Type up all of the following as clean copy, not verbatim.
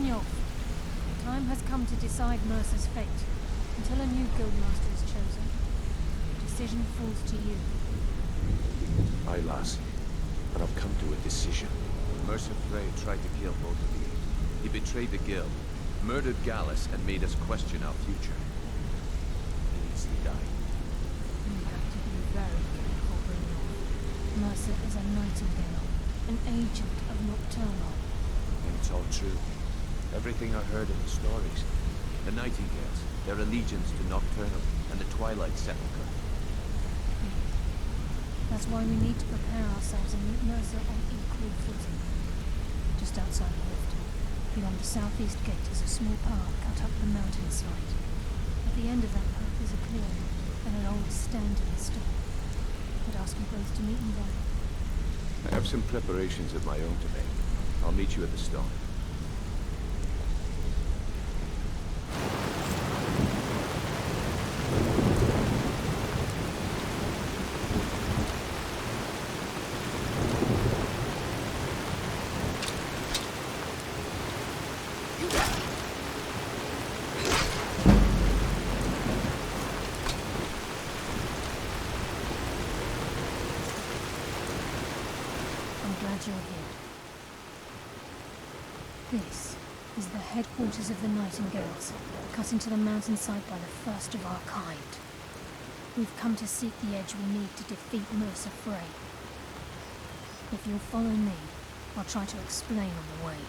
Brynjolf, the time has come to decide Mercer's fate. Until a new guildmaster is chosen, the decision falls to you. Aye, lass. But I've come to a decision. Mercer Frey tried to kill both of you. He betrayed the guild, murdered Gallus, and made us question our future. He needs to die. You have to be very careful, Brynjolf. Mercer is a nightingale, an agent of Nocturnal. And it's all true. Everything I heard in the stories. The Nightingales, their allegiance to Nocturnal, and the Twilight Sepulchre. That's why we need to prepare ourselves and meet Mercer on equal footing. Just outside the rift, beyond the southeast gate is a small path cut up the mountainside. At the end of that path is a clearing, and an old standing stone. I'd ask you both to meet me there. I have some preparations of my own to make. I'll meet you at the stone. You're here. This is the headquarters of the Nightingales, cut into the mountainside by the first of our kind. We've come to seek the edge we need to defeat Mercer Frey. If you'll follow me, I'll try to explain on the way.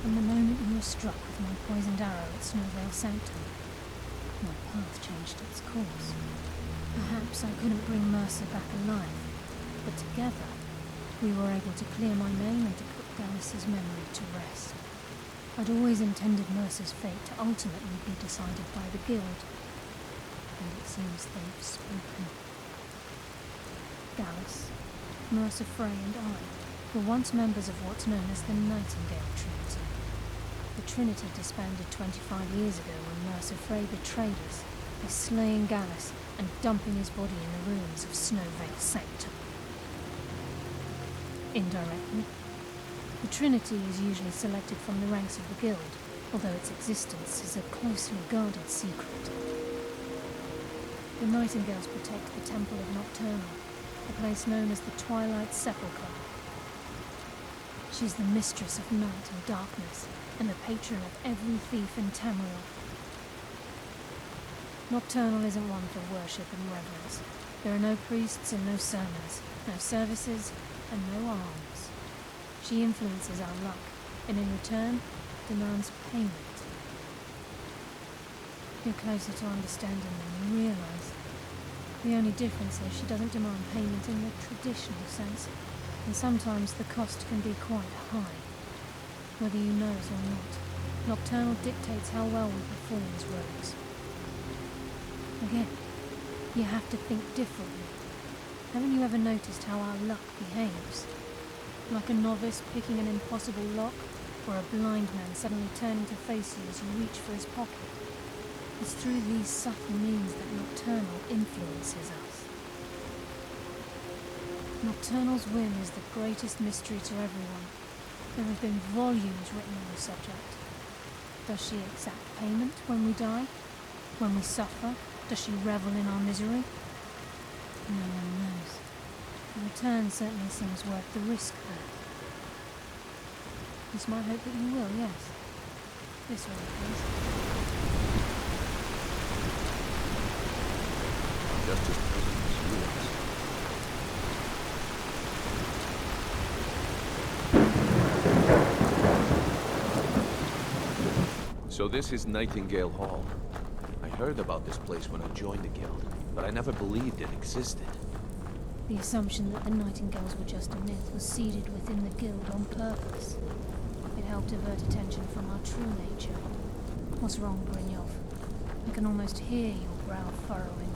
From the moment you were struck with my poisoned arrow at Snowvale Sanctum, my path changed its course. Perhaps I couldn't bring Mercer back alive, but together we were able to clear my name and to put Gallus's memory to rest. I'd always intended Mercer's fate to ultimately be decided by the Guild, and it seems they've spoken. Gallus, Mercer Frey and I were once members of what's known as the Nightingale Trinity. The Trinity disbanded 25 years ago when Mercer Frey betrayed us by slaying Gallus and dumping his body in the ruins of Snowvale Sanctum. Indirectly, the Trinity is usually selected from the ranks of the Guild, although its existence is a closely guarded secret. The Nightingales protect the Temple of Nocturnal, a place known as the Twilight Sepulchre. She's the mistress of night and darkness, and the patron of every thief in Tamriel. Nocturnal isn't one for worship and reverence. There are no priests and no sermons, no services and no alms. She influences our luck, and in return, demands payment. You're closer to understanding than you realize. The only difference is she doesn't demand payment in the traditional sense, and sometimes the cost can be quite high. Whether you know it or not, Nocturnal dictates how well we perform as rogues. Again, you have to think differently. Haven't you ever noticed how our luck behaves? Like a novice picking an impossible lock, or a blind man suddenly turning to face you as you reach for his pocket. It's through these subtle means that Nocturnal influences us. Nocturnal's whim is the greatest mystery to everyone. There have been volumes written on the subject. Does she exact payment when we die? When we suffer? Does she revel in our misery? No one knows. The return certainly seems worth the risk, though. It's my hope that you will, yes. This way, please. I'm just as present as you are. So this is Nightingale Hall. I heard about this place when I joined the Guild, but I never believed it existed. The assumption that the Nightingales were just a myth was seeded within the Guild on purpose. It helped divert attention from our true nature. What's wrong, Brynjolf? I can almost hear your brow furrowing.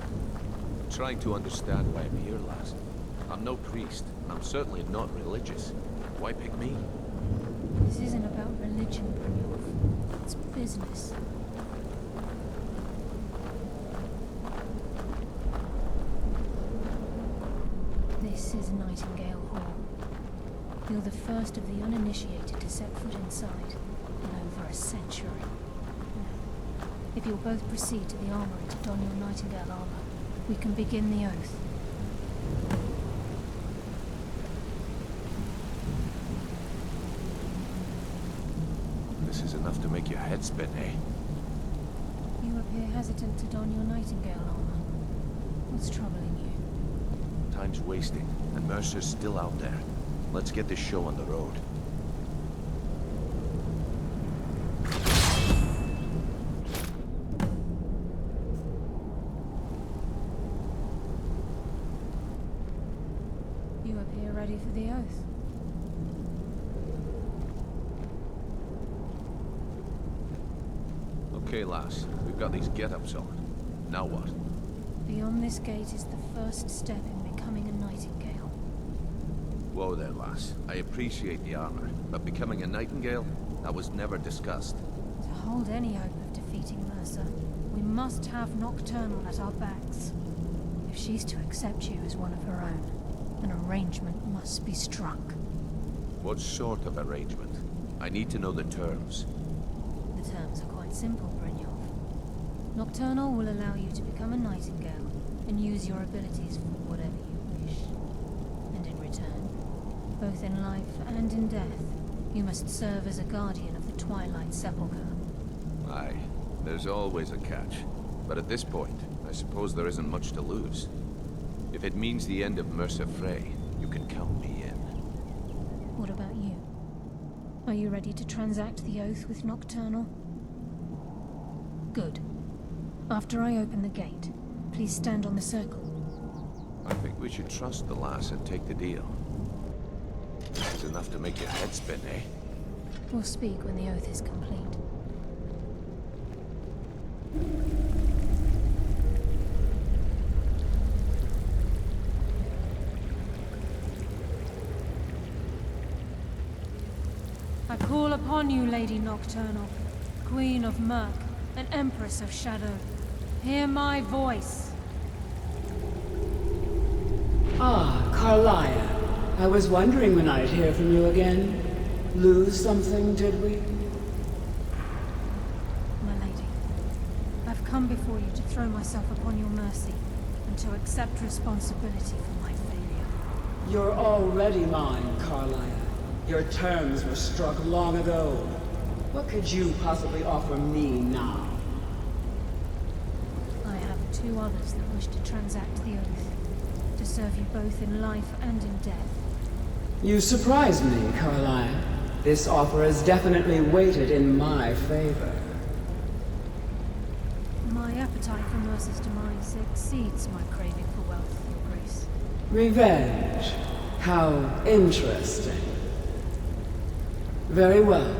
I'm trying to understand why I'm here, lass. I'm no priest, and I'm certainly not religious. Why pick me? This isn't about religion, Brynjolf. It's business. This is Nightingale Hall. You're the first of the uninitiated to set foot inside in over a century. Now, if you'll both proceed to the armory to don your Nightingale armor, we can begin the oath. This is enough to make your head spin, eh? You appear hesitant to don your Nightingale armor. What's troubling you? Time's wasting, and Mercer's still out there. Let's get this show on the road. You appear ready for the oath. Okay, lass. We've got these get-ups on. Now what? Beyond this gate is the first step in becoming a Nightingale. Whoa there, lass. I appreciate the armor, but becoming a Nightingale? That was never discussed. To hold any hope of defeating Mercer, we must have Nocturnal at our backs. If she's to accept you as one of her own, an arrangement must be struck. What sort of arrangement? I need to know the terms. The terms are quite simple, Brynjolf. Nocturnal will allow you to become a Nightingale and use your abilities for whatever you wish. And in return, both in life and in death, you must serve as a guardian of the Twilight Sepulchre. Aye, there's always a catch. But at this point, I suppose there isn't much to lose. If it means the end of Mercer Frey, you can count me in. What about you? Are you ready to transact the oath with Nocturnal? Good. After I open the gate, please stand on the circle. I think we should trust the lass and take the deal. This is enough to make your head spin, eh? We'll speak when the oath is complete. I call upon you, Lady Nocturnal, Queen of Murk, and Empress of Shadow. Hear my voice. Ah, Carlia. I was wondering when I'd hear from you again. Lose something, did we? My lady, I've come before you to throw myself upon your mercy, and to accept responsibility for my failure. You're already mine, Carlia. Your terms were struck long ago. What could you possibly offer me now? I have two others that wish to transact the oath, to serve you both in life and in death. You surprise me, Carlia. This offer is definitely weighted in my favor. My appetite for Mercer's demise exceeds my craving for wealth, Your Grace. Revenge. How interesting. Very well.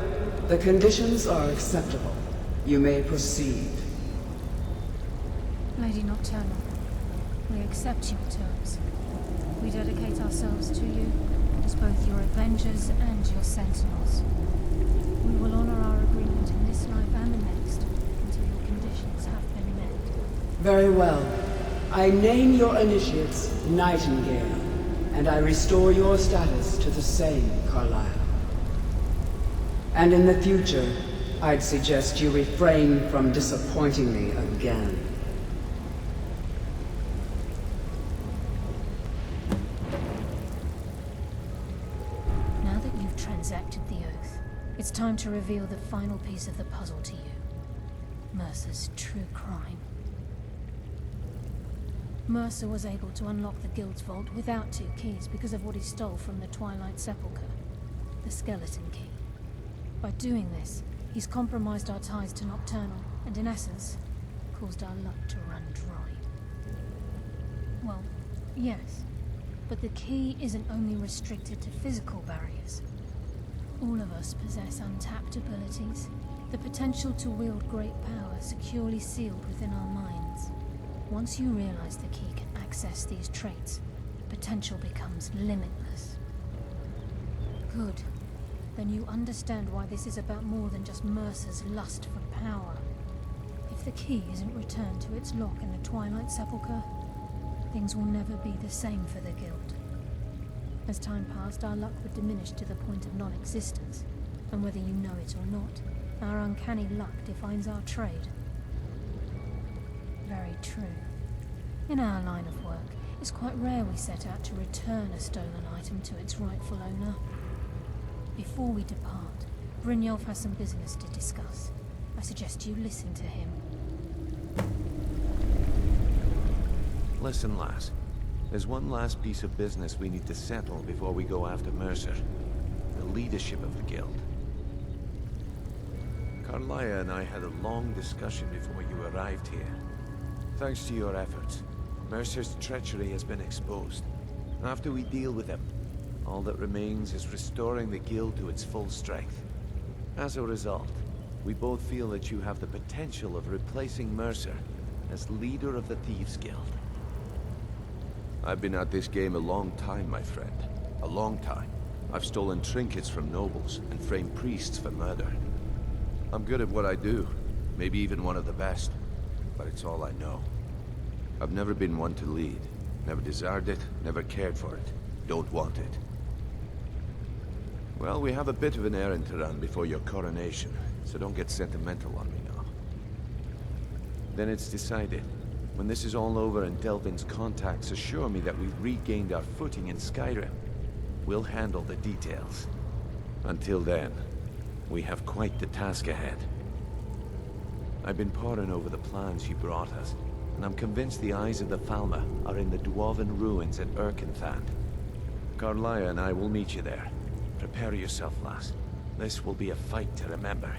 The conditions are acceptable. You may proceed. Lady Nocturnal, we accept your terms. We dedicate ourselves to you as both your avengers and your sentinels. We will honor our agreement in this life and the next until your conditions have been met. Very well. I name your initiates Nightingale, and I restore your status to the same, Carlisle. And in the future, I'd suggest you refrain from disappointing me again. Now that you've transacted the oath, it's time to reveal the final piece of the puzzle to you. Mercer's true crime. Mercer was able to unlock the Guild's vault without two keys because of what he stole from the Twilight Sepulchre, the skeleton key. By doing this, he's compromised our ties to Nocturnal, and in essence, caused our luck to run dry. Well, yes, but the key isn't only restricted to physical barriers. All of us possess untapped abilities, the potential to wield great power securely sealed within our minds. Once you realize the key can access these traits, potential becomes limitless. Good. Then you understand why this is about more than just Mercer's lust for power. If the key isn't returned to its lock in the Twilight Sepulchre, things will never be the same for the Guild. As time passed, our luck would diminish to the point of non-existence, and whether you know it or not, our uncanny luck defines our trade. Very true. In our line of work, it's quite rare we set out to return a stolen item to its rightful owner. Before we depart, Brynjolf has some business to discuss. I suggest you listen to him. Listen, lass. There's one last piece of business we need to settle before we go after Mercer. The leadership of the guild. Carlia and I had a long discussion before you arrived here. Thanks to your efforts, Mercer's treachery has been exposed. After we deal with him, all that remains is restoring the guild to its full strength. As a result, we both feel that you have the potential of replacing Mercer as leader of the Thieves' Guild. I've been at this game a long time, my friend. A long time. I've stolen trinkets from nobles and framed priests for murder. I'm good at what I do, maybe even one of the best, but it's all I know. I've never been one to lead. Never desired it, never cared for it. Don't want it. Well, we have a bit of an errand to run before your coronation, so don't get sentimental on me now. Then it's decided. When this is all over and Delvin's contacts assure me that we've regained our footing in Skyrim, we'll handle the details. Until then, we have quite the task ahead. I've been poring over the plans you brought us, and I'm convinced the eyes of the Falmer are in the Dwarven ruins at Erkenthand. Carlia and I will meet you there. Prepare yourself, lass. This will be a fight to remember.